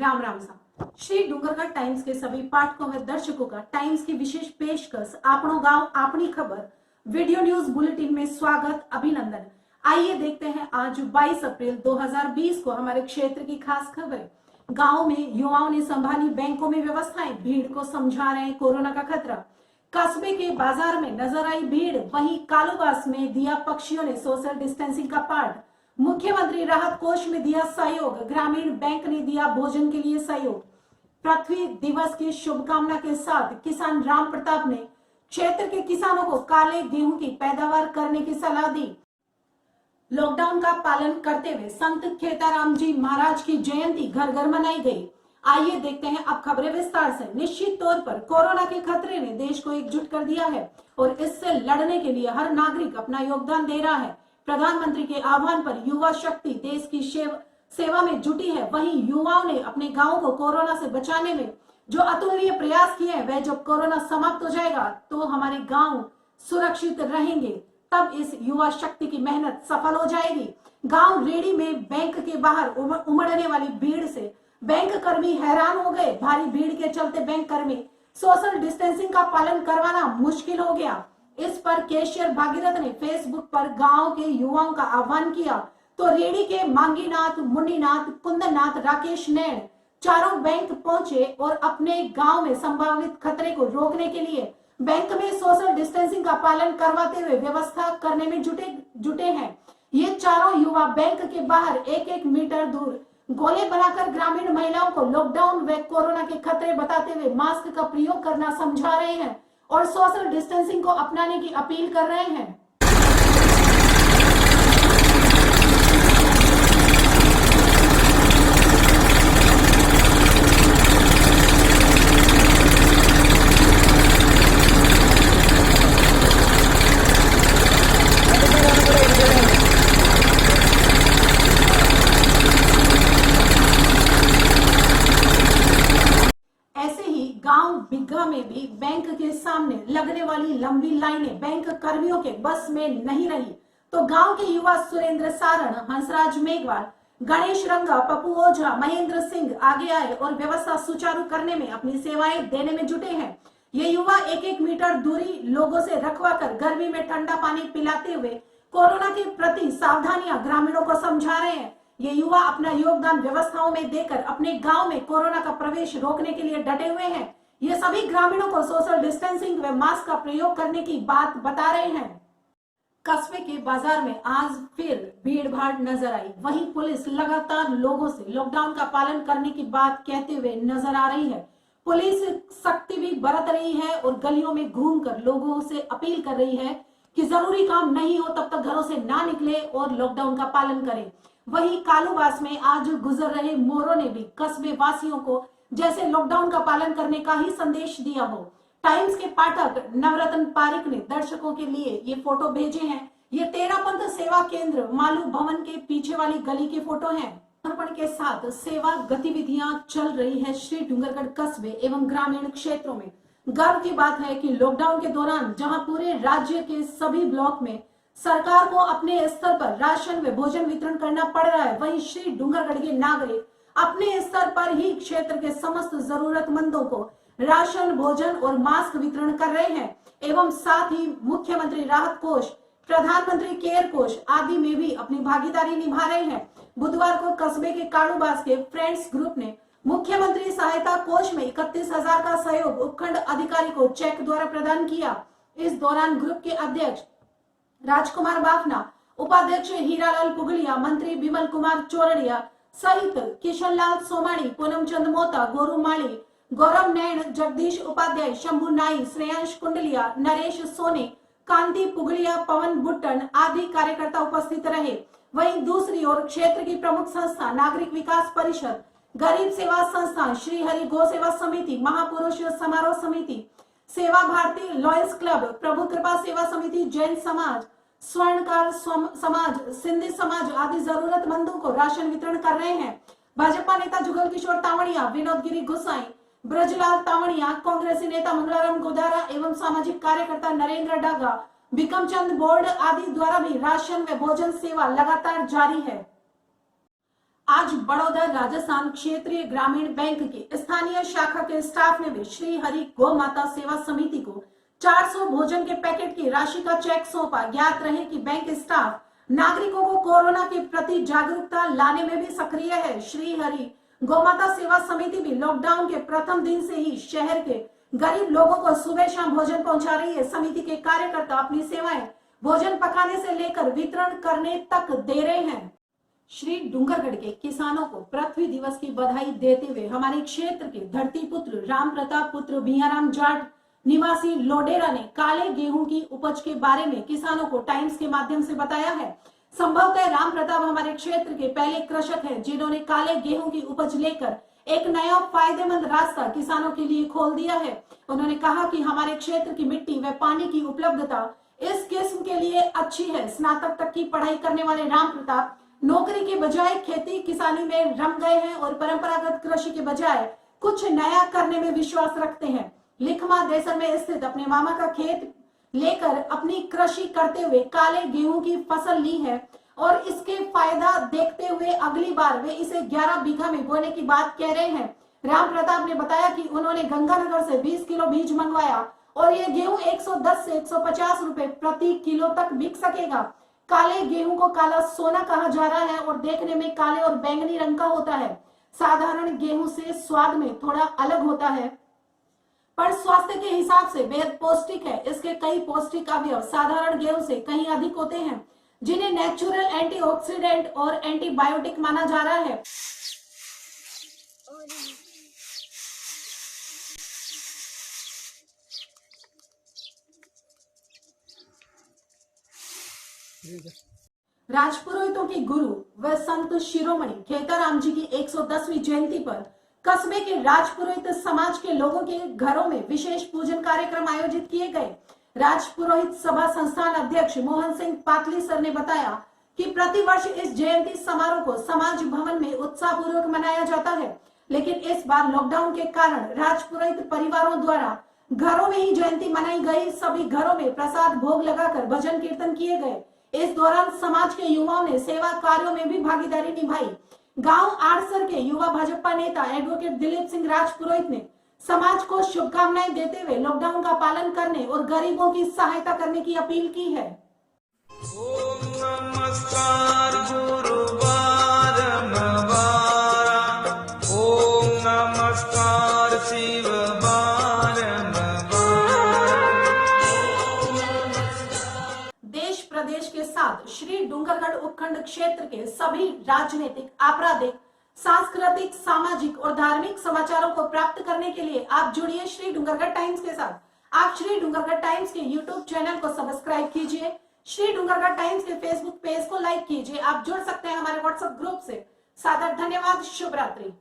राम राम सा श्री डूंगरगढ़ टाइम्स के सभी पाठकों व दर्शकों का टाइम्स की विशेष पेशकश आपनो गांव आपनी खबर वीडियो न्यूज बुलेटिन में स्वागत अभिनंदन। आइए देखते हैं आज 22 अप्रैल 2020 को हमारे क्षेत्र की खास खबर। गांव में युवाओं ने संभाली बैंकों में व्यवस्थाएं, भीड़ को समझा रहे कोरोना का खतरा। कस्बे के बाजार में नजर आई भीड़, वहीं कालूवास में दिया पक्षियों ने सोशल डिस्टेंसिंग का पाठ। मुख्यमंत्री राहत कोष में दिया सहयोग, ग्रामीण बैंक ने दिया भोजन के लिए सहयोग। पृथ्वी दिवस की शुभकामना के साथ किसान राम प्रताप ने क्षेत्र के किसानों को काले गेहूं की पैदावार करने की सलाह दी। लॉकडाउन का पालन करते हुए संत खेताराम जी महाराज की जयंती घर घर मनाई गई। आइए देखते हैं अब खबरें विस्तार से। निश्चित तौर पर कोरोना के खतरे ने देश को एकजुट कर दिया है और इससे लड़ने के लिए हर नागरिक अपना योगदान दे रहा है। प्रधानमंत्री के आह्वान पर युवा शक्ति देश की सेवा में जुटी है। वहीं युवाओं ने अपने गांवों को कोरोना से बचाने में जो अतुलनीय प्रयास किए हैं, वह जब कोरोना समाप्त हो जाएगा तो हमारे गांव सुरक्षित रहेंगे, तब इस युवा शक्ति की मेहनत सफल हो जाएगी। गांव रेडी में बैंक के बाहर उमड़ने वाली भीड़ से बैंक कर्मी हैरान हो गए। भारी भीड़ के चलते बैंक कर्मी सोशल डिस्टेंसिंग का पालन करवाना मुश्किल हो गया। इस पर कैशियर भागीरथ ने फेसबुक पर गांव के युवाओं का आह्वान किया तो रेडी के मांगीनाथ, मुन्नीनाथ, कुंदनाथ, राकेश नैन चारों बैंक पहुंचे और अपने गांव में संभावित खतरे को रोकने के लिए बैंक में सोशल डिस्टेंसिंग का पालन करवाते हुए व्यवस्था करने में जुटे हैं। ये चारों युवा बैंक के बाहर 1-1 मीटर दूर गोले बनाकर ग्रामीण महिलाओं को लॉकडाउन व कोरोना के खतरे बताते हुए मास्क का प्रयोग करना समझा रहे हैं और सोशल डिस्टेंसिंग को अपनाने की अपील कर रहे हैं। गांव बिग्गा में भी बैंक के सामने लगने वाली लंबी लाइनें बैंक कर्मियों के बस में नहीं रही तो गांव के युवा सुरेंद्र सारण, हंसराज मेघवाल, गणेश रंगा, पप्पू ओझा, महेंद्र सिंह आगे आए और व्यवस्था सुचारू करने में अपनी सेवाएं देने में जुटे हैं। ये युवा 1-1 मीटर दूरी लोगों से रखवाकर गर्मी में ठंडा पानी पिलाते हुए कोरोना के प्रति सावधानियां ग्रामीणों को समझा रहे हैं। ये युवा अपना योगदान व्यवस्थाओं में देकर अपने गांव में कोरोना का प्रवेश रोकने के लिए डटे हुए हैं। ये सभी ग्रामीणों को सोशल डिस्टेंसिंग व मास्क का प्रयोग करने की बात बता रहे हैं। कस्बे के बाजार में आज फिर भीड़ भाड़ नजर आई। वहीं पुलिस लगातार लोगों से लॉकडाउन का पालन करने की बात कहते हुए नजर आ रही है। पुलिस सख्ती भी बरत रही है और गलियों में घूमकर लोगों से अपील कर रही है कि जरूरी काम नहीं हो तब तक घरों से ना निकले और लॉकडाउन का पालन करें। वहीं कालूवास में आज गुजर रहे मोरों ने भी कस्बे वासियों को जैसे लॉकडाउन का पालन करने का ही संदेश दिया हो। टाइम्स के पाठक नवरत्न पारिक ने दर्शकों के लिए ये फोटो भेजे हैं। ये तेरापंथ सेवा केंद्र मालू भवन के पीछे वाली गली के फोटो हैं। समर्पण के साथ सेवा गतिविधियां चल रही है श्री डूंगरगढ़ कस्बे एवं ग्रामीण क्षेत्रों में। गर्व की बात है कि लॉकडाउन के दौरान जहां पूरे राज्य के सभी ब्लॉक में सरकार को अपने स्तर पर राशन व भोजन वितरण करना पड़ रहा है, वहीं श्री डूंगरगढ़ के नागरिक अपने स्तर पर ही क्षेत्र के समस्त जरूरतमंदों को राशन, भोजन और मास्क वितरण कर रहे हैं एवं साथ ही मुख्यमंत्री राहत कोष, प्रधानमंत्री केयर कोष आदि में भी अपनी भागीदारी निभा रहे हैं। बुधवार को कस्बे के कालूवास के फ्रेंड्स ग्रुप ने मुख्यमंत्री सहायता कोष में 31,000 का सहयोग उपखंड अधिकारी को चेक द्वारा प्रदान किया। इस दौरान ग्रुप के अध्यक्ष राजकुमार बाफना, उपाध्यक्ष हीरालाल पुगलिया, मंत्री विमल कुमार चौरड़िया सहित किशनलाल सोमाणी, पूनमचंद मोता, गोरू माली, गौरव नैन, जगदीश उपाध्याय, शंभू नाई, श्रेयांश कुंडलिया, नरेश सोने, कांति पुगलिया, पवन बुट्टन आदि कार्यकर्ता उपस्थित रहे। वहीं दूसरी ओर क्षेत्र की प्रमुख संस्था नागरिक विकास परिषद, गरीब सेवा संस्था, श्री हरि गौ सेवा समिति, महापुरुष समारोह समिति, सेवा भारती, लॉयंस क्लब, प्रभु कृपा सेवा समिति, जैन समाज, स्वर्णकार समाज, सिंधी समाज आदि जरूरतमंदों को राशन वितरण कर रहे हैं। भाजपा नेता जुगल किशोर तावड़िया, विनोद गिरी गुसाई, ब्रजलाल तावड़िया, कांग्रेसी नेता मंगलाराम गोदारा एवं सामाजिक कार्यकर्ता नरेंद्र डागा, बिकमचंद बोर्ड आदि द्वारा भी राशन व भोजन सेवा लगातार जारी है। आज बड़ौदा राजस्थान क्षेत्रीय ग्रामीण बैंक की स्थानीय शाखा के स्टाफ ने भी श्री हरि गौ माता सेवा समिति को 400 भोजन के पैकेट की राशि का चेक सौंपा। ज्ञात रहे कि बैंक स्टाफ नागरिकों को कोरोना के प्रति जागरूकता लाने में भी सक्रिय है। श्री हरि गौ माता सेवा समिति भी लॉकडाउन के प्रथम दिन से ही शहर के गरीब लोगों को सुबह शाम भोजन पहुंचा रही है। समिति के कार्यकर्ता अपनी सेवाएं भोजन पकाने से लेकर वितरण करने तक दे रहे हैं। श्री डूंगरगढ़ के किसानों को पृथ्वी दिवस की बधाई देते हुए हमारे क्षेत्र के धरती पुत्र राम प्रताप पुत्र भियाराम जाट निवासी लोडेरा ने काले गेहूं की उपज के बारे में किसानों को टाइम्स के माध्यम से बताया है। संभवतः राम प्रताप हमारे क्षेत्र के पहले कृषक हैं जिन्होंने काले गेहूं की उपज लेकर एक नया फायदेमंद रास्ता किसानों के लिए खोल दिया है। उन्होंने कहा कि हमारे क्षेत्र की मिट्टी व पानी की उपलब्धता इस किस्म के लिए अच्छी है। स्नातक तक की पढ़ाई करने वाले राम प्रताप नौकरी के बजाय खेती किसानी में रम गए हैं और परंपरागत कृषि के बजाय कुछ नया करने में विश्वास रखते हैं। लिखमा देसर में स्थित अपने मामा का खेत लेकर अपनी कृषि करते हुए काले गेहूं की फसल ली है और इसके फायदा देखते हुए अगली बार वे इसे 11 बीघा में बोने की बात कह रहे हैं। राम प्रताप ने बताया कि उन्होंने गंगानगर से 20 किलो बीज मंगवाया और ये गेहूं 110 से 150 रुपए प्रति किलो तक बिक सकेगा। काले गेहूं को काला सोना कहा जा रहा है और देखने में काले और बैंगनी रंग का होता है। साधारण गेहूं से स्वाद में थोड़ा अलग होता है पर स्वास्थ्य के हिसाब से बेहद पौष्टिक है। इसके कई पौष्टिक अवयव साधारण गेहूं से कहीं अधिक होते हैं जिन्हें नेचुरल एंटीऑक्सीडेंट और एंटीबायोटिक माना जा रहा है। राजपुरोहितों के गुरु व संत शिरोमणि खेताराम जी की 110वीं जयंती पर कस्बे के राजपुरोहित समाज के लोगों के घरों में विशेष पूजन कार्यक्रम आयोजित किए गए। राजपुरोहित सभा संस्थान अध्यक्ष मोहन सिंह पातली सर ने बताया कि प्रतिवर्ष इस जयंती समारोह को समाज भवन में उत्साहपूर्वक मनाया जाता है, लेकिन इस बार लॉकडाउन के कारण राजपुरोहित परिवारों द्वारा घरों में ही जयंती मनाई गई। सभी घरों में प्रसाद भोग लगाकर भजन कीर्तन किए गए। इस दौरान समाज के युवाओं ने सेवा कार्यों में भी भागीदारी निभाई। गांव आड़सर के युवा भाजपा नेता एडवोकेट दिलीप सिंह राजपुरोहित ने समाज को शुभकामनाएं देते हुए लॉकडाउन का पालन करने और गरीबों की सहायता करने की अपील की है। ओम नमस्कार गुरुवार मवारा, ओम नमस्कार शिव देश प्रदेश के साथ श्री डूंगरगढ़ उपखंड क्षेत्र के सभी राजनीतिक, आपराधिक, सांस्कृतिक, सामाजिक और धार्मिक समाचारों को प्राप्त करने के लिए आप जुड़िए श्री डूंगरगढ़ टाइम्स के साथ। आप श्री डूंगरगढ़ टाइम्स के यूट्यूब चैनल को सब्सक्राइब कीजिए। श्री डूंगरगढ़ टाइम्स के फेसबुक पेज को लाइक कीजिए। आप जुड़ सकते हैं हमारे व्हाट्सएप ग्रुप से। सादर धन्यवाद। शुभ रात्रि।